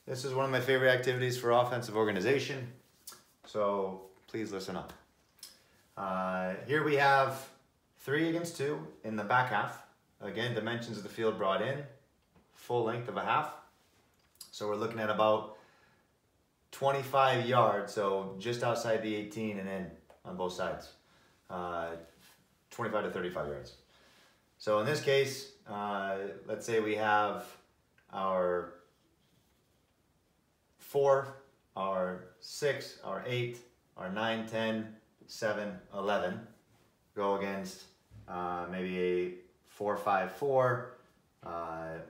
This is one of my favorite activities for offensive organization, so please listen up. Here we have 3 against 2 in the back half. Again, dimensions of the field brought in, full length of a half. So we're looking at about 25 yards, so just outside the 18 and in on both sides. 25 to 35 yards. So in this case, let's say we have our 4, our 6, our 8, our 9, 10, 7, 11 go against maybe a 4-5-4,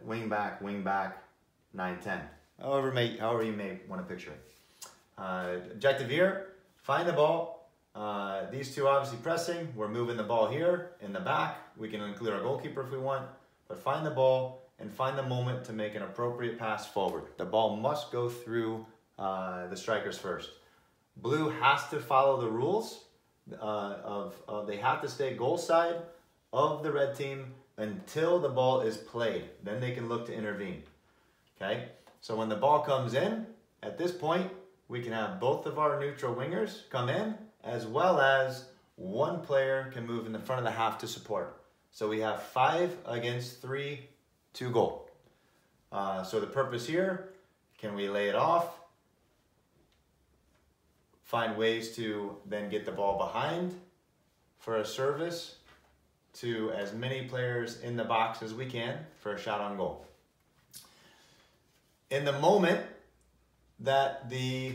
wing back, 9-10. However you may want to picture it. Objective here, find the ball. These two obviously pressing. We're moving the ball here in the back. We can include our goalkeeper if we want, but find the ball and find the moment to make an appropriate pass forward. The ball must go through the strikers first. Blue has to follow the rules of they have to stay goal side of the red team until the ball is played. Then they can look to intervene. Okay, so when the ball comes in, at this point, we can have both of our neutral wingers come in, as well as one player can move in the front of the half to support. So we have 5 against 3 to goal. So the purpose here, can we lay it off? Find ways to then get the ball behind for a service to as many players in the box as we can for a shot on goal. In the moment that the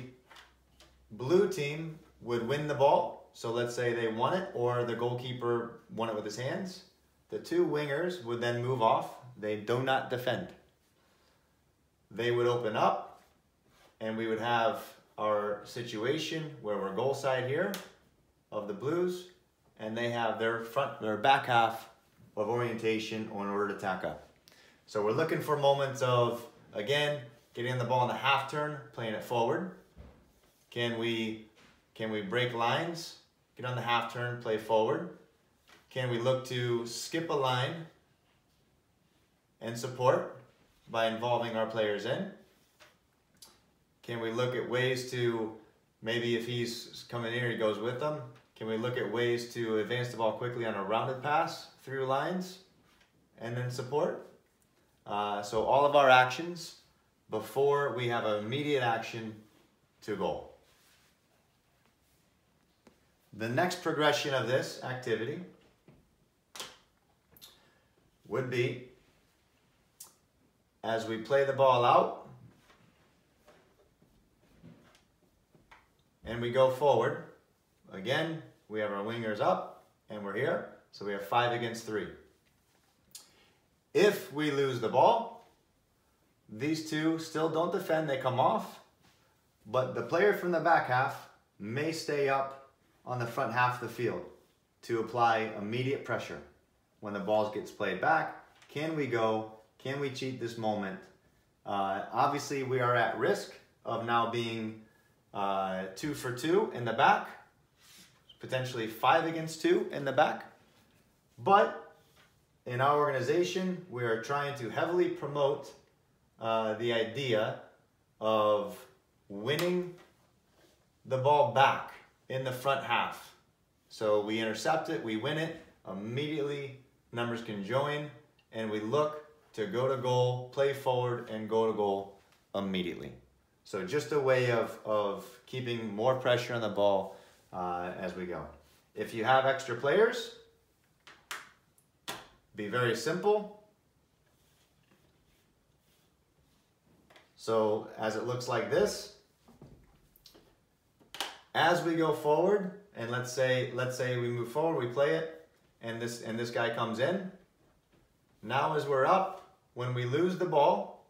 blue team would win the ball, so let's say they won it or the goalkeeper won it with his hands, the 2 wingers would then move off. They do not defend. They would open up and we would have our situation where we're goal side here of the Blues and they have their back half of orientation in order to tack up. So we're looking for moments of, again, getting the ball in the half turn, playing it forward. Can we break lines, get on the half turn, play forward? Can we look to skip a line and support by involving our players in? Can we look at ways to, maybe if he's coming in here, he goes with them. Can we look at ways to advance the ball quickly on a rounded pass through lines and then support? So all of our actions before we have an immediate action to goal. The next progression of this activity would be, as we play the ball out and we go forward, again, we have our wingers up and we're here, so we have 5 against 3. If we lose the ball, these 2 still don't defend, they come off, but the player from the back half may stay up on the front half of the field to apply immediate pressure. When the ball gets played back, can we go? Can we cheat this moment? Obviously, we are at risk of now being 2 for 2 in the back, potentially 5 against 2 in the back. But in our organization, we are trying to heavily promote the idea of winning the ball back in the front half. So we intercept it, we win it, immediately numbers can join, and we look to go to goal, play forward, and go to goal immediately. So just a way of keeping more pressure on the ball as we go. If you have extra players, be very simple. So as it looks like this, as we go forward, and let's say we move forward, we play it, and this guy comes in. Now as we're up, when we lose the ball,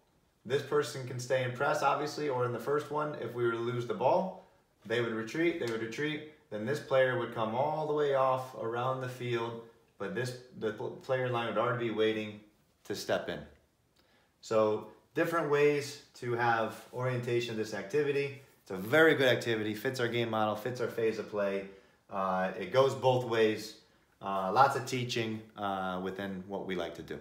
this person can stay in press, obviously, or in the first one, if we were to lose the ball, they would retreat, then this player would come all the way off around the field, but the player line would already be waiting to step in. So different ways to have orientation of this activity. It's a very good activity, fits our game model, fits our phase of play. It goes both ways. Lots of teaching within what we like to do.